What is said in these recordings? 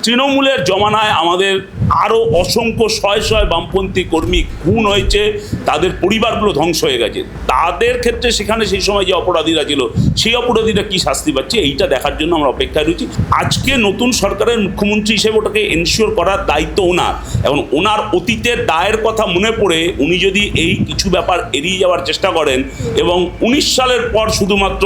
তৃণমূলের জমানায় আমাদের আরও অসংখ্য শয়ে শয়ে বামপন্থী কর্মী খুন হয়েছে, তাদের পরিবারগুলো ধ্বংস হয়ে গেছে। তাদের ক্ষেত্রে সেখানে সেই সময় যে অপরাধীরা ছিল সেই অপরাধীরা কী শাস্তি পাচ্ছে এইটা দেখার জন্য আমরা অপেক্ষায় রয়েছি। আজকে নতুন সরকারের মুখ্যমন্ত্রী হিসেবে ওটাকে এনশিওর করার দায়িত্ব ওনার। এখন ওনার অতীতের দায়ের কথা মনে পড়ে উনি যদি এই কিছু ব্যাপার এড়িয়ে যাওয়ার চেষ্টা করেন এবং 19 সালের পর শুধুমাত্র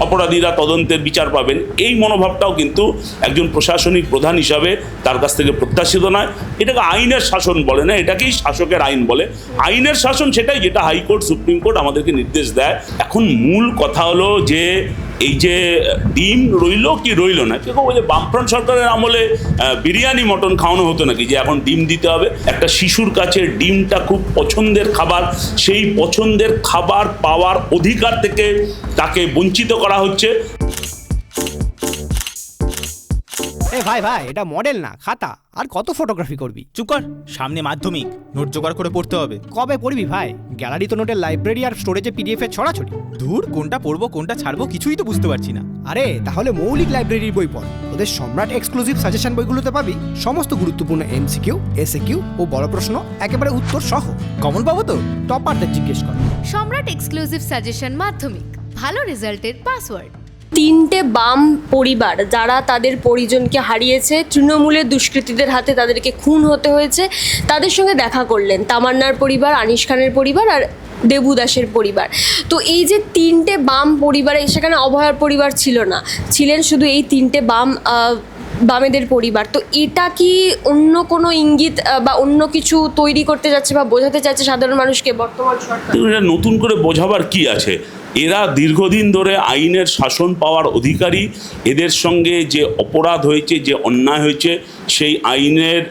অপরাধীরা তদন্তের বিচার পাবেন, এই মনোভাবটাও কিন্তু একজন প্রশাসনিক প্রধান হিসাবে তার কাছ থেকে প্রত্যাশিত নয়। এটাকে আইনের শাসন বলে না, এটাকেই শাসকের আইন বলে। আইনের শাসন সেটাই যেটা হাইকোর্ট সুপ্রিম কোর্ট আমাদেরকে নির্দেশ দেয়। এখন মূল কথা হলো যে এই যে ডিম রইল কি রইল না, কেউ ওই যে বামফ্রন্ট সরকারের আমলে বিরিয়ানি মটন খাওয়ানো হতো নাকি যে এখন ডিম দিতে হবে। একটা শিশুর কাছে ডিমটা খুব পছন্দের খাবার, সেই পছন্দের খাবার পাওয়ার অধিকার থেকে তাকে বঞ্চিত করা হচ্ছে। ভাই ভাই, এটা মডেল না খাতা, আর কত ফটোগ্রাফি করবি? চুপ কর, সামনে মাধ্যমিক, নোট জোগাড় করে পড়তে হবে। কবে পড়বি ভাই? গ্যালারি তো নোটের লাইব্রেরি আর স্টোরেজে পিডিএফ এর ছড়াছড়ি। ধুর, কোনটা পড়বো কোনটা ছাড়বো কিছুই তো বুঝতে পারছি না। আরে তাহলে মৌলিক লাইব্রেরির বই পড়। ওদের সম্রাট এক্সক্লুসিভ সাজেশন বইগুলোতে পাবি সমস্ত গুরুত্বপূর্ণ এমসিকিউ, এসএকিউ ও বড় প্রশ্ন একেবারে উত্তর সহ। কমন পাবো তো? টপারদের জিজ্ঞেস কর। সম্রাট এক্সক্লুসিভ সাজেশন মাধ্যমিক, ভালো রেজাল্টের পাসওয়ার্ড। তিনটে বাম পরিবার যারা তাদের পরিজনকে হারিয়েছে, তৃণমূলের দুষ্কৃতীদের হাতে তাদেরকে খুন হতে হয়েছে, তাদের সঙ্গে দেখা করলেন তামান্নার পরিবার, আনিস খানের পরিবার আর দেবু দাসের পরিবার। তো এই যে তিনটে বাম পরিবারে, সেখানে অভয়ার পরিবার ছিল না, ছিলেন শুধু এই তিনটে বামেদের পরিবার। তো এটা কি অন্য কোনো ইঙ্গিত বা অন্য কিছু তৈরি করতে যাচ্ছে বা বোঝাতে চাচ্ছে সাধারণ মানুষকে বর্তমান সরকার? এটা নতুন করে বোঝাবার কি আছে? এরা দীর্ঘদিন ধরে আইনের শাসন পাওয়ার অধিকারী। এদের সঙ্গে যে অপরাধ হয়েছে, যে অন্যায় হয়েছে, সেই আইনের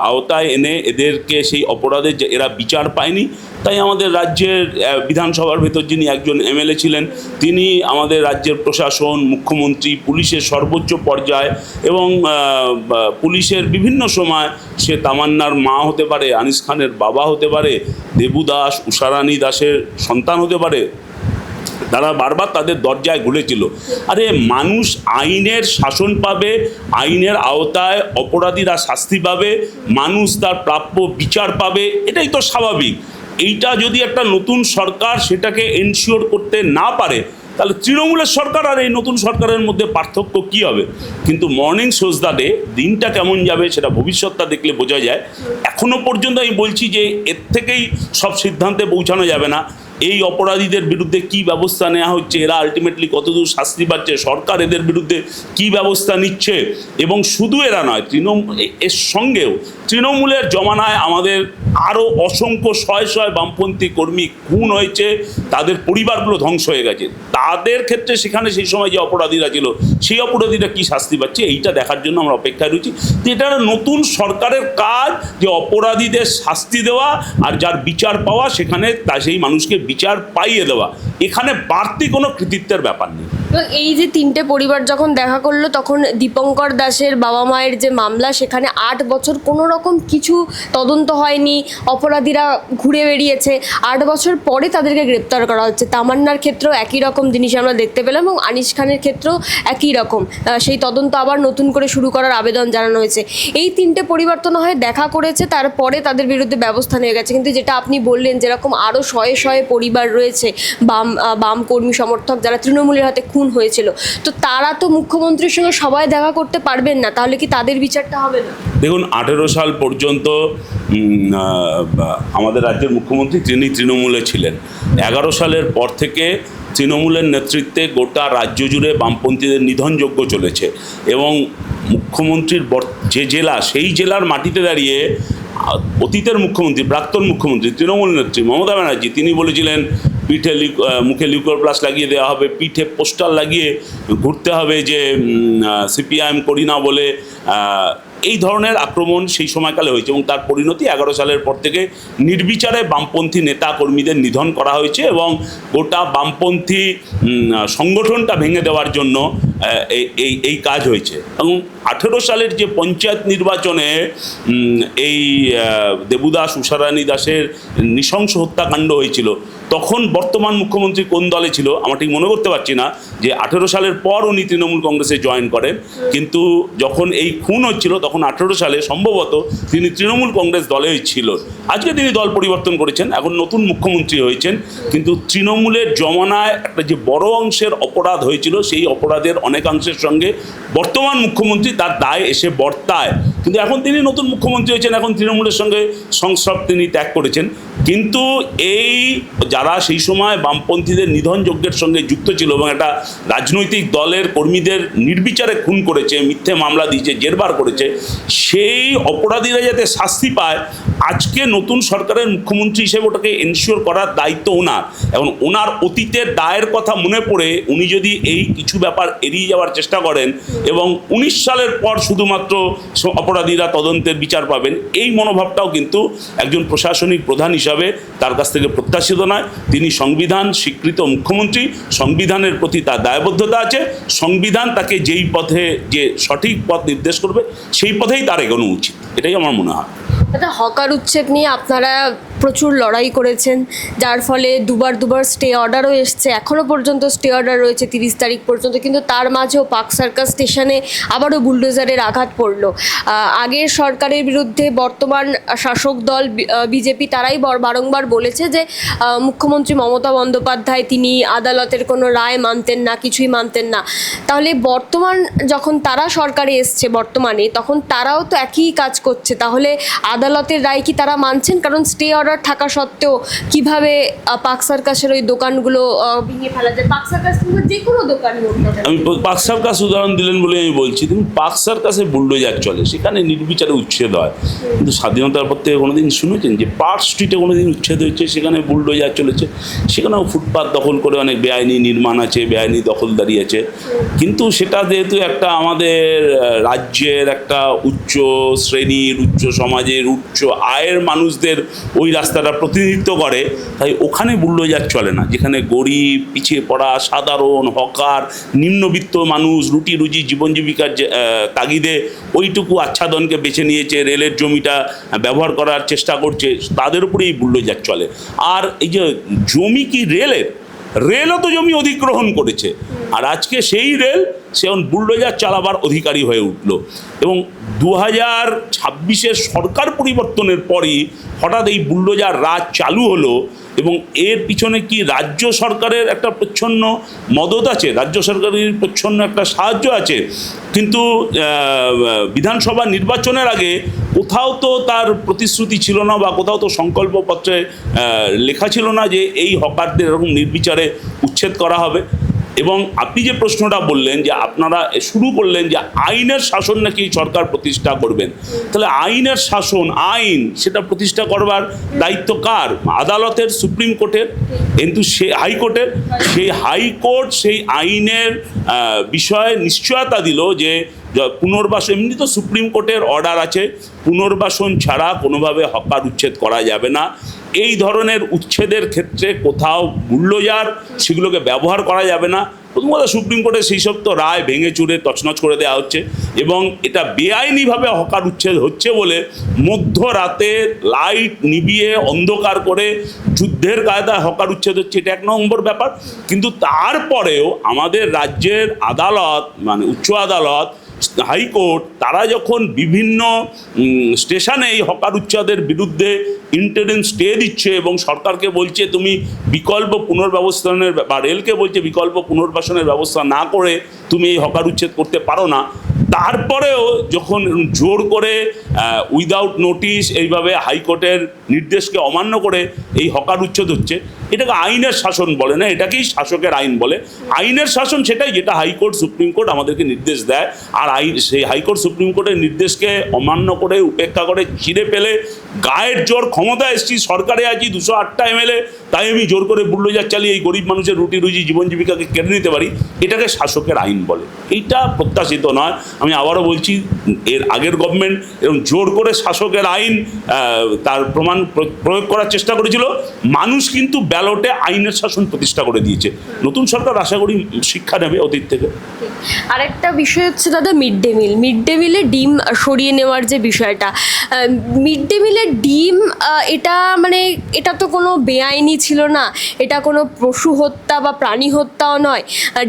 আওতায় এনে এদেরকে সেই অপরাধের যে এরা বিচার পায়নি। তাই আমাদের রাজ্যের বিধানসভার ভেতর যিনি একজন এমএলএ ছিলেন, তিনি আমাদের রাজ্যের প্রশাসন, মুখ্যমন্ত্রী, পুলিশের সর্বোচ্চ পর্যায় এবং পুলিশের বিভিন্ন সময়, সে তামান্নার মা হতে পারে, আনিস খানের বাবা হতে পারে, দেবু দাস, উষারানী দাসের সন্তান হতে পারে, তারা বারবার তাদের দরজায় ঘুরেছিল। আরে মানুষ আইনের শাসন পাবে, আইনের আওতায় অপরাধীরা শাস্তি পাবে, মানুষ তার প্রাপ্য বিচার পাবে, এটাই তো স্বাভাবিক। এইটা যদি একটা নতুন সরকার সেটাকে এনশিওর করতে না পারে, তাহলে তৃণমূলের সরকার আর এই নতুন সরকারের মধ্যে পার্থক্য কী হবে? কিন্তু মর্নিং শোজ দ্য ডে, দিনটা কেমন যাবে সেটা ভবিষ্যৎটা দেখলে বোঝা যায়। এখনও পর্যন্ত আমি বলছি যে এর থেকেই সব সিদ্ধান্তে পৌঁছানো যাবে না। এই অপরাধীদের বিরুদ্ধে কি ব্যবস্থা নেওয়া হচ্ছে, এরা আলটিমেটলি কতদূর শাস্তি পাচ্ছে, সরকার এদের বিরুদ্ধে কি ব্যবস্থা নিচ্ছে, এবং শুধু এরা নয়, এর সঙ্গেও তৃণমূলের জমানায় আমাদের আরও অসংখ্য শয়ে শয়ে বামপন্থী কর্মী খুন হয়েছে, তাদের পরিবারগুলো ধ্বংস হয়ে গেছে। তাদের ক্ষেত্রে সেখানে সেই সময় যে অপরাধীরা ছিল সেই অপরাধীরা কি শাস্তি পাচ্ছে এইটা দেখার জন্য আমরা অপেক্ষায় রয়েছি। এটা নতুন সরকারের কাজ যে অপরাধীদের শাস্তি দেওয়া আর যার বিচার পাওয়া সেখানে সেই মানুষকে বিচার পাইয়ে দেওয়া। এখানে বাড়তি কোনো কৃতিত্বের ব্যাপার নেই। এই যে তিনটে পরিবার যখন দেখা করলো, তখন দীপঙ্কর দাসের বাবা মায়ের যে মামলা, সেখানে 8 বছর কোনো রকম কিছু তদন্ত হয়নি, অপরাধীরা ঘুরে বেরিয়েছে। 8 বছর পরে তাদেরকে গ্রেপ্তার করা হচ্ছে। তামান্নার ক্ষেত্রেও একই রকম জিনিস আমরা দেখতে পেলাম এবং আনিস খানের ক্ষেত্রেও একই রকম, সেই তদন্ত আবার নতুন করে শুরু করার আবেদন জানানো হয়েছে। এই তিনটে পরিবার তো না হয় দেখা করেছে, তারপরে তাদের বিরুদ্ধে ব্যবস্থা নিয়ে গেছে, কিন্তু যেটা আপনি বললেন যেরকম আরও শয়ে শয়ে পরিবার রয়েছে বাম কর্মী সমর্থক যারা তৃণমূলের হাতে খুন হয়েছিল, তো তারা তো মুখ্যমন্ত্রীর সঙ্গে সবাই দেখা করতে পারবেন না, তাহলে কি তাদের বিচারটা হবে না? দেখুন, 18 সাল পর্যন্ত আমাদের রাজ্যের মুখ্যমন্ত্রী তিনি তৃণমূলে ছিলেন। 11 সালের পর থেকে তৃণমূলের নেতৃত্বে গোটা রাজ্য জুড়ে বামপন্থীদের নিধনযজ্ঞ চলেছে এবং মুখ্যমন্ত্রীর যে জেলা, সেই জেলার মাটিতে দাঁড়িয়ে অতীতের মুখ্যমন্ত্রী, প্রাক্তন মুখ্যমন্ত্রী, তৃণমূল নেত্রী মমতা ব্যানার্জি, তিনি বলেছিলেন মুখে লিউকোপ্লাস লাগিয়ে দেওয়া হবে, পিঠে পোস্টার লাগিয়ে ঘুরতে হবে যে সিপিআইএম করি না বলে। এই ধরনের আক্রমণ সেই সময়কালে হয়েছে এবং তার পরিণতি 11 সালের পর থেকে নির্বিচারে বামপন্থী নেতা কর্মীদের নিধন করা হয়েছে এবং গোটা বামপন্থী সংগঠনটা ভেঙে দেওয়ার জন্য এই কাজ হয়েছে। এবং 18 সালের যে পঞ্চায়েত নির্বাচনে এই দেবুদাস, উষারানী দাসের নৃশংস হত্যাকাণ্ড হয়েছিল, তখন বর্তমান মুখ্যমন্ত্রী কোন দলে ছিল আমার ঠিক মনে করতে পারছি না, যে 18 সালের পর উনি তৃণমূল কংগ্রেসে জয়েন করেন, কিন্তু যখন এই খুন হচ্ছিল তখন তখন 18 সালে সম্ভবত তিনি তৃণমূল কংগ্রেস দলে ছিল। আজকে তিনি দল পরিবর্তন করেছেন, এখন নতুন মুখ্যমন্ত্রী হয়েছেন, কিন্তু তৃণমূলের জমানায় একটা যে বড় অংশের অপরাধ হয়েছিল সেই অপরাধের অনেকাংশের সঙ্গে বর্তমান মুখ্যমন্ত্রী তার দায় এসে বর্তায়। কিন্তু এখন তিনি নতুন মুখ্যমন্ত্রী হয়েছেন, এখন তৃণমূলের সঙ্গে সংস্রব তিনি ত্যাগ করেছেন। কিন্তু এই যারা সেই সময় বামপন্থীদের নিধন যজ্ঞের সঙ্গে যুক্ত ছিল এবং একটা রাজনৈতিক দলের কর্মীদের নির্বিচারে খুন করেছে, মিথ্যে মামলা দিয়েছে, জেরবার করেছে, সেই অপরাধীরা যাতে শাস্তি পায়, আজকে নতুন সরকারের মুখ্যমন্ত্রী হিসেবে ওটাকে এনশিওর করার দায়িত্ব ওনার। এবং ওনার অতীতের দায়ের কথা মনে পড়ে উনি যদি এই কিছু ব্যাপার এড়িয়ে যাওয়ার চেষ্টা করেন এবং 19 সালের পর শুধুমাত্র অপরাধীরা তদন্তের বিচার পাবেন, এই মনোভাবটাও কিন্তু একজন প্রশাসনিক প্রধান হিসাবে তার কাছ থেকে প্রত্যাশিত নয়। তিনি সংবিধান স্বীকৃত মুখ্যমন্ত্রী, সংবিধানের প্রতি তার দায়বদ্ধতা আছে, সংবিধান তাকে যেই পথে যে সঠিক পথ নির্দেশ করবে সেই পথেই তার এগোনো উচিত, এটাই আমার মনে হয়। দাদা, হকার উচ্ছেদ নিয়ে আপনারা প্রচুর লড়াই করেছেন, যার ফলে দুবার স্টে অর্ডারও এসছে, এখনও পর্যন্ত স্টে অর্ডার রয়েছে 30 তারিখ পর্যন্ত, কিন্তু তার মাঝেও পার্ক সার্কাস স্টেশনে আবারও বুলডোজারের আঘাত পড়ল। আগের সরকারের বিরুদ্ধে বর্তমান শাসক দল বিজেপি তারাই বারংবার বলেছে যে মুখ্যমন্ত্রী মমতা বন্দ্যোপাধ্যায় তিনি আদালতের কোনো রায় মানতেন না, কিছুই মানতেন না। তাহলে বর্তমান যখন তারা সরকারে এসছে বর্তমানে, তখন তারাও তো একই কাজ করছে, তাহলে আদালতের রায় কি তারা মানছেন? কারণ স্টে অর্ডার থাকা সত্ত্বেও কিভাবে পার্ক সার্কাসের ওই দোকানগুলো ভেঙে ফেলা যায়? পার্ক সার্কাস যে কোনো দোকান হোক না কেন। আমি পার্ক সার্কাস উদাহরণ দিলেন বলে আমি বলছি, দেখুন পার্ক সার্কাসে বুলডোজার চলে, সেখানে নির্বিচারে উচ্ছেদ হয়, কিন্তু স্বাধীনতার পর থেকে কোনোদিন শুনেছেন যে পার্ক স্ট্রিটে কোনোদিন উচ্ছেদ হয়েছে? সেখানে বুলডোজার চলেছে, সেখানেও ফুটপাত দখল করে অনেক বেআইনি নির্মাণ আছে, বেআইনি দখলদারি আছে। কিন্তু সেটা যেহেতু একটা আমাদের রাজ্যের একটা উচ্চ শ্রেণীর, উচ্চ সমাজের, উচ্চ আয়ের মানুষদের ওই রাস্তাটা প্রতিনিধিত্ব করে, তাই ওখানে বুলডোজার চলে না। যেখানে গরিব, পিছিয়ে পড়া, সাধারণ হকার, নিম্নবিত্ত মানুষ রুটি রুজি জীবন জীবিকার তাগিদে ওইটুকু আচ্ছাদনকে বেছে নিয়েছে, রেলের জমিটা ব্যবহার করার চেষ্টা করছে, তাদের উপরেই বুলডোজার চলে। আর এই যে জমি কি রেলও তো জমি অধিগ্রহণ করেছে, আর আজকে সেই রেল সে এখন বুলডোজার চালাবার অধিকারী হয়ে উঠল। এবং 2026-এর সরকার পরিবর্তনের পরই হঠাৎ এই বুলডোজার রাজ চালু হলো, এবং এর পিছনে কি রাজ্য সরকারের একটা প্রচ্ছন্ন মদত আছে, রাজ্য সরকারের প্রচ্ছন্ন একটা সাহায্য আছে। কিন্তু বিধানসভা নির্বাচনের আগে কোথাও তো তার প্রতিশ্রুতি ছিল না, বা কোথাও তো সংকল্পপত্রে লেখা ছিল না যে এই হকারদের এরকম নির্বিচারে উচ্ছেদ করা হবে। এবং আপনি যে প্রশ্নটা বললেন যে আপনারা শুরু করলেন যে আইনের শাসন নাকি সরকার প্রতিষ্ঠা করবেন, তাহলে আইনের শাসন, আইন সেটা প্রতিষ্ঠা করবার দায়িত্ব কার? আদালতের, সুপ্রিম কোর্টের। কিন্তু সে হাইকোর্টের, সেই হাইকোর্ট সেই আইনের বিষয়ে নিশ্চয়তা দিল যে পুনর্বাসন, এমনি তো সুপ্রিম কোর্টের অর্ডার আছে, পুনর্বাসন ছাড়া কোনোভাবে হকার উচ্ছেদ করা যাবে না। এই ধরনের উচ্ছেদের ক্ষেত্রে কোথাও বুলডোজার সেগুলোকে ব্যবহার করা যাবে না। প্রথম কথা, সুপ্রিম কোর্টে সেই সব তো রায় ভেঙে চুরে তছনছ করে দেওয়া হচ্ছে, এবং এটা বেআইনিভাবে হকার উচ্ছেদ হচ্ছে বলে মধ্যরাতে লাইট নিভিয়ে অন্ধকার করে যুদ্ধের কায়দায় হকার উচ্ছেদ হচ্ছে, এটা 1 নম্বর ব্যাপার। কিন্তু তারপরেও আমাদের রাজ্যের আদালত, মানে উচ্চ আদালত, হাইকোর্ট, তারা যখন বিভিন্ন স্টেশনে এই হকার উচ্ছেদের বিরুদ্ধে ইন্টারিম স্টে দিচ্ছে এবং সরকারকে বলছে তুমি বিকল্প পুনর্ব্যবস্থানের, বা রেলকে বলছে বিকল্প পুনর্বাসনের ব্যবস্থা না করে তুমি এই হকার উচ্ছেদ করতে পারো না, তারপরেও যখন জোর করে উইদাউট নোটিশ এইভাবে হাইকোর্টের নির্দেশকে অমান্য করে এই হকার উচ্ছেদ হচ্ছে, এটাকে আইনের শাসন বলে না, এটাকেই শাসকের আইন বলে। আইনের শাসন সেটাই যেটা হাইকোর্ট, সুপ্রিম কোর্ট আমাদেরকে নির্দেশ দেয়, আর সেই হাইকোর্ট সুপ্রিম কোর্টের নির্দেশকে অমান্য করে, উপেক্ষা করে, চিড়ে পেলে গায়ের জোর ক্ষমতা এসছি, সরকারে আছি, 208টা MLA, তাই আমি জোর করে বুলডোজার চালিয়ে এই গরিব মানুষের রুটি রুজি জীবন জীবিকাকে কেড়ে নিতে পারি, এটাকে শাসকের আইন বলে। এইটা প্রত্যাশিত নয়। আমি আবারও বলছি, এর আগের গভর্নমেন্ট এরকম জোর করে শাসকের আইন তার প্রমাণ প্রয়োগ করার চেষ্টা করেছিল, মানুষ কিন্তু ব্যালটে আইনের শাসন প্রতিষ্ঠা করে দিয়েছে। নতুন সরকার আশা করি শিক্ষা নেবে অতীত থেকে। আরেকটা বিষয় হচ্ছে দাদা মিড ডে মিলে ডিম সরিয়ে নেওয়ার যে বিষয়টা, মিড ডে মিলের ডিম এটা মানে এটা তো কোনো বেআইনি ছিল না, এটা কোনো পশু হত্যা বা প্রাণী হত্যাও নয়।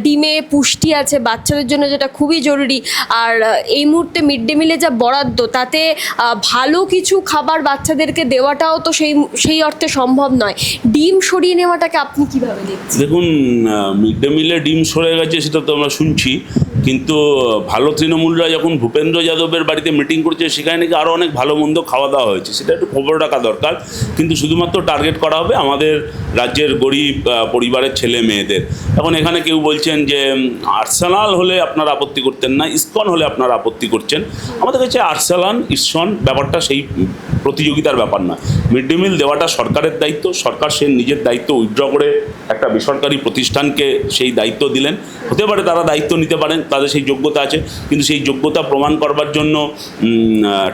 ডিমে পুষ্টি আছে বাচ্চাদের জন্য, যেটা খুবই জরুরি। আর এই মুহূর্তে মিড ডে মিলে যা বরাদ্দ, তাতে ভালো কিছু খাবার বাচ্চাদেরকে দেওয়াটাও তো সেই অর্থে সম্ভব নয়। ডিম সরিয়ে নেওয়াটাকে আপনি কিভাবে দেখছেন? দেখুন, মিড ডে মিলে ডিম সরে গেছে সেটা তো আমরা শুনছি, কিন্তু ভালো তৃণমূলরা যখন ভূপেন্দ্র যাদবের বাড়িতে মিটিং করছে সেখানে নাকি আরও অনেক ভালো মন্দ খাওয়া দাওয়া হয়েছে, সেটা একটু খবর রাখা দরকার। কিন্তু শুধুমাত্র টার্গেট করা হবে আমাদের রাজ্যের গরিব পরিবারের ছেলে মেয়েদের। এখন এখানে কেউ বলছেন যে আর্সেনাল হলে আপনারা আপত্তি করতেন না, ইসকন হলে আপনারা আপত্তি করছেন। আমাদের কাছে আর্সেনাল ইসকন ব্যাপারটা সেই প্রতিযোগিতার ব্যাপার না। মিড ডে মিল দেওয়াটা সরকারের দায়িত্ব, সরকার সে নিজের দায়িত্ব উইথড্র করে একটা বেসরকারি প্রতিষ্ঠানকে সেই দায়িত্ব দিলেন। হতে পারে তারা দায়িত্ব নিতে পারেন, তাদের সেই যোগ্যতা আছে, কিন্তু সেই যোগ্যতা প্রমাণ করবার জন্য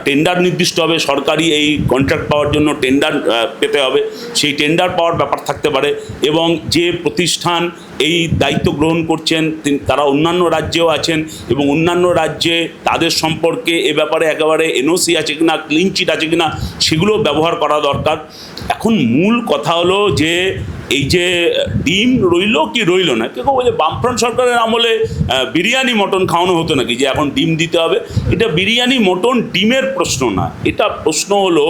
টেন্ডার নির্দিষ্ট হবে। সরকারি এই কন্ট্রাক্ট পাওয়ার জন্য টেন্ডার পেতে হবে, সেই টেন্ডার পাওয়ার ব্যাপার থাকতে পারে। এবং যে প্রতিষ্ঠান এই দায়িত্ব গ্রহণ করছেন তারা অন্যান্য রাজ্যেও আছেন, এবং অন্যান্য রাজ্যে তাদের সম্পর্কে এ ব্যাপারে একেবারে এনওসি আছে কিনা, ক্লিন চিট আছে কিনা, সেগুলো ব্যবহার করা দরকার। এখন মূল কথা হলো যে এই যে ডিম রইল কি রইল না, কেউ বলে বামফ্রন্ট সরকারের আমলে বিরিয়ানি মটন খাওয়ানো হতো নাকি যে এখন ডিম দিতে হবে। এটা বিরিয়ানি মটন ডিমের প্রশ্ন না, এটা প্রশ্ন হলো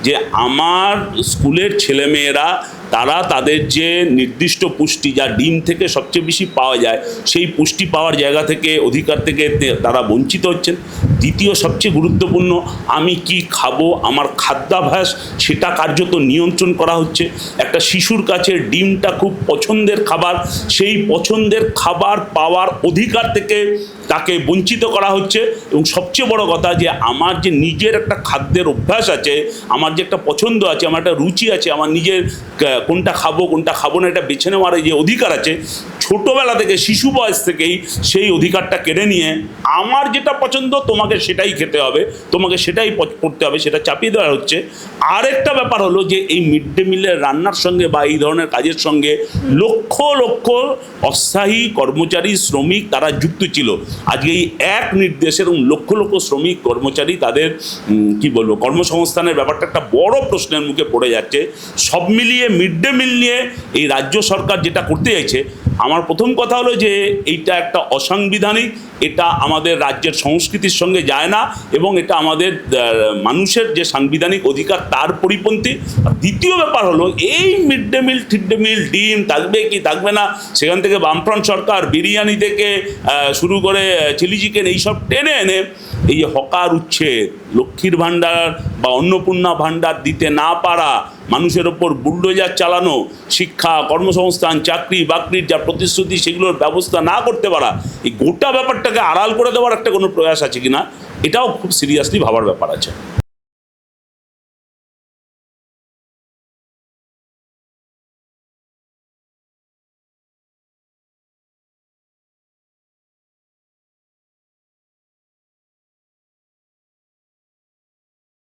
যে আমার স্কুলের ছেলেমেয়েরা তারা তাদের যে নির্দিষ্ট পুষ্টি যা ডিম থেকে সবচেয়ে বেশি পাওয়া যায়, সেই পুষ্টি পাওয়ার জায়গা থেকে অধিকার থেকে তারা বঞ্চিত হচ্ছেন। দ্বিতীয় সবচেয়ে গুরুত্বপূর্ণ, আমি কি খাবো, আমার খাদ্যাভ্যাস সেটা কার্যত নিয়ন্ত্রণ করা হচ্ছে। একটা শিশুর কাছে ডিমটা খুব পছন্দের খাবার, সেই পছন্দের খাবার পাওয়ার অধিকার থেকে তাকে বঞ্চিত করা হচ্ছে। এবং সবচেয়ে বড় কথা যে আমার যে নিজের একটা খাদ্যের অভ্যাস আছে, আমার যে একটা পছন্দ আছে, আমার একটা রুচি আছে, আমার নিজের কোনটা খাবো কোনটা খাবো না এটা বেছে নেওয়ার যে অধিকার আছে, ছোটোবেলা থেকে শিশু বয়স থেকেই সেই অধিকারটা কেড়ে নিয়ে আমার যেটা পছন্দ তোমাকে সেটাই খেতে হবে, তোমাকে সেটাই করতে হবে, সেটা চাপিয়ে দেওয়া হচ্ছে। আরেকটা ব্যাপার হলো যে এই মিড ডে মিলের রান্নার সঙ্গে বা এই ধরনের কাজের সঙ্গে লক্ষ লক্ষ অস্থায়ী কর্মচারী শ্রমিক তারা যুক্ত ছিল। আজকে এই এক নির্দেশের লক্ষ লক্ষ শ্রমিক কর্মচারী তাদের কি বলবো কর্মসংস্থানের ব্যাপারটা একটা বড় প্রশ্নের মুখে পড়ে যাচ্ছে। সব মিলিয়ে মিড ডে মিল নিয়ে এই রাজ্য সরকার যেটা করতে চাইছে, আমার প্রথম কথা হলো যে এইটা একটা অসাংবিধানিক, এটা আমাদের রাজ্যের সংস্কৃতির সঙ্গে যায় না, এবং এটা আমাদের মানুষের যে সাংবিধানিক অধিকার তার পরিপন্থী। আর দ্বিতীয় ব্যাপার হলো এই মিড ডে মিল ঠিক ডে মিল ডিম থাকবে কি থাকবে না, সেখান থেকে বামফ্রন্ট সরকার বিরিয়ানি থেকে শুরু করে চিলি চিকেন এইসব টেনে এনে এই যে হকার উচ্ছেদ, লক্ষ্মীর ভাণ্ডার বা অন্নপূর্ণা ভাণ্ডার দিতে না পারা, মানুষের ওপর বুলডোজার চালানো, শিক্ষা কর্মসংস্থান চাকরি বাকরির যা প্রতিশ্রুতি সেগুলোর ব্যবস্থা না করতে পারা, এই গোটা ব্যাপারটাকে আড়াল করে দেওয়ার একটা কোনো প্রয়াস আছে কিনা, এটাও খুব সিরিয়াসলি ভাবার ব্যাপার আছে।